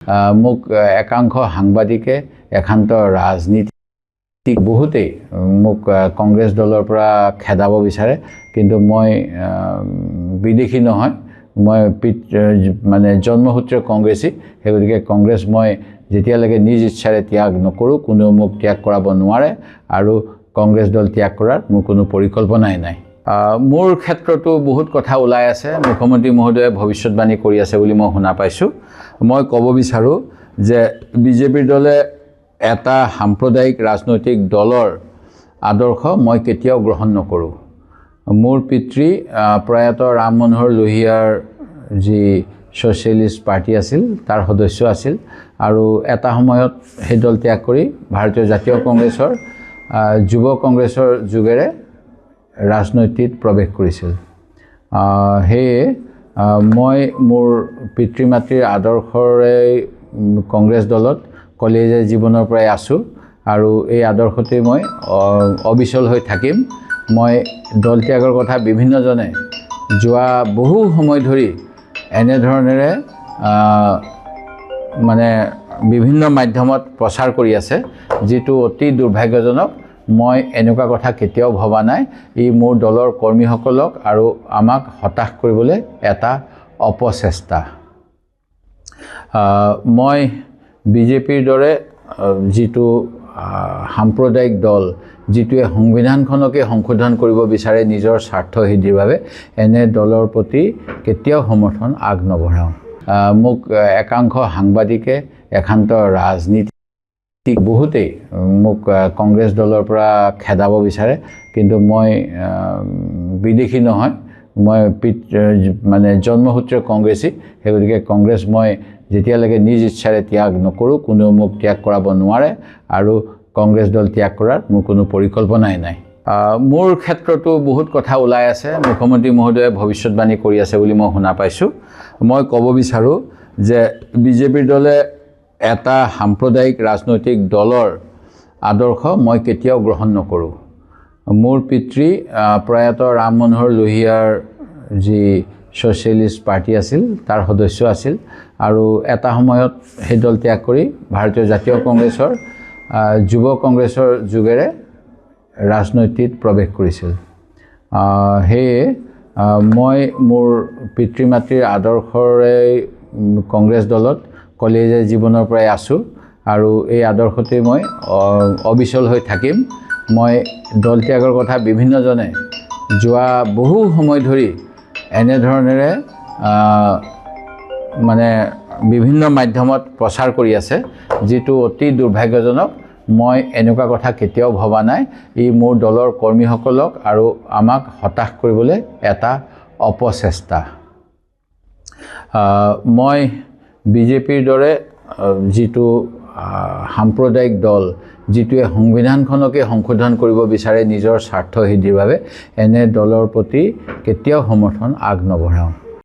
মোক একাংশ সাংবাদিকে একান্ত ৰাজনীতিক বহুতেই মোক কংগ্ৰেছ দলৰ পৰা খেদাব বিচাৰে, কিন্তু মই বিদেশী নহয়, মই মানে জন্মসূত্ৰে কংগ্ৰেছী। সেইগতিকে কংগ্ৰেছ মই যেতিয়ালৈকে নিজ ইচ্ছাৰে ত্যাগ নকৰোঁ, কোনেও মোক ত্যাগ কৰাব নোৱাৰে, আৰু কংগ্ৰেছ দল ত্যাগ কৰাৰ মোৰ কোনো পৰিকল্পনাই নাই। মোৰ ক্ষেত্ৰতো বহুত কথা ওলাই আছে। মুখ্যমন্ত্ৰী মহোদয়ে ভৱিষ্যতবাণী কৰি আছে বুলি মই শুনা পাইছোঁ। মই ক'ব বিচাৰোঁ যে বিজেপিৰ দলে এটা সাম্প্ৰদায়িক ৰাজনৈতিক দলৰ আদৰ্শ মই কেতিয়াও গ্ৰহণ নকৰোঁ। মোৰ পিতৃ প্ৰয়াত ৰাম মনোহৰ লোহিয়াৰ যি ছ'চিয়েলিষ্ট পাৰ্টি আছিল তাৰ সদস্য আছিল, আৰু এটা সময়ত সেই দল ত্যাগ কৰি ভাৰতীয় জাতীয় কংগ্ৰেছৰ যুৱ কংগ্ৰেছৰ যোগেৰে ৰাজনীতিত প্ৰৱেশ কৰিছিল। সেয়ে মই মোৰ পিতৃ মাতৃৰ আদৰ্শৰে কংগ্ৰেছ দলত কলেজীয়া জীৱনৰ পৰাই আছোঁ, আৰু এই আদৰ্শতে মই অবিচল হৈ থাকিম। মই দল ত্যাগৰ কথা বিভিন্নজনে যোৱা বহু সময় ধৰি এনেধৰণেৰে মানে বিভিন্ন মাধ্যমত প্ৰচাৰ কৰি আছে, যিটো অতি দুৰ্ভাগ্যজনক। মই এনেকুৱা কথা কেতিয়াও ভবা নাই। ই মোৰ দলৰ কৰ্মীসকলক আৰু আমাক হতাশ কৰিবলৈ এটা অপচেষ্টা। মই বিজেপিৰ দৰে যিটো সাম্প্ৰদায়িক দল, যিটোৱে সংবিধানখনকে সংশোধন কৰিব বিচাৰে নিজৰ স্বাৰ্থসিদ্ধিৰ বাবে, এনে দলৰ প্ৰতি কেতিয়াও সমৰ্থন আগ নবঢ়াওঁ। মোক একাংশ সাংবাদিকে একান্ত ৰাজনীতিক বহুতেই মোক কংগ্ৰেছ দলৰ পৰা খেদাব বিচাৰে, কিন্তু মই বিদেশী নহয়, মই মানে জন্মসূত্ৰে কংগ্ৰেছী। সেইগতিকে কংগ্ৰেছ মই যেতিয়ালৈকে নিজ ইচ্ছাৰে ত্যাগ নকৰোঁ, কোনেও মোক ত্যাগ কৰাব নোৱাৰে, আৰু কংগ্ৰেছ দল ত্যাগ কৰাৰ মোৰ কোনো পৰিকল্পনাই নাই। মোৰ ক্ষেত্ৰতো বহুত কথা ওলাই আছে। মুখ্যমন্ত্ৰী মহোদয়ে ভৱিষ্যতবাণী কৰি আছে বুলি মই শুনা পাইছোঁ। মই ক'ব বিচাৰোঁ যে বিজেপিৰ দলে এটা সাম্প্ৰদায়িক ৰাজনৈতিক দলৰ আদৰ্শ মই কেতিয়াও গ্ৰহণ নকৰোঁ। মোৰ পিতৃ প্ৰয়াত ৰাম মনোহৰ লোহিয়াৰ যি ছ'চিয়েলিষ্ট পাৰ্টি আছিল তাৰ সদস্য আছিল, আৰু এটা সময়ত সেই দল ত্যাগ কৰি ভাৰতীয় জাতীয় কংগ্ৰেছৰ যুৱ কংগ্ৰেছৰ যোগেৰে ৰাজনীতিত প্ৰৱেশ কৰিছিল। সেয়ে মই মোৰ পিতৃ মাতৃৰ আদৰ্শৰে কংগ্ৰেছ দলত কলেজীয়া জীৱনৰ পৰাই আছোঁ, আৰু এই আদৰ্শতে মই অবিচল হৈ থাকিম। মই দল ত্যাগৰ কথা বিভিন্নজনে যোৱা বহু সময় ধৰি এনেধৰণেৰে মানে বিভিন্ন মাধ্যমত প্ৰচাৰ কৰি আছে, যিটো অতি দুৰ্ভাগ্যজনক। মই এনেকুৱা কথা কেতিয়াও ভবা নাই। ই মোৰ দলৰ কৰ্মীসকলক আৰু আমাক হতাশ কৰিবলৈ এটা অপচেষ্টা। মই বিজেপিৰ দৰে যিটো সাম্প্ৰদায়িক দল, যিটোৱে সংবিধানখনকে সংশোধন কৰিব বিচাৰে নিজৰ স্বাৰ্থসিদ্ধিৰ বাবে, এনে দলৰ প্ৰতি কেতিয়াও সমৰ্থন আগ নবঢ়াওঁ।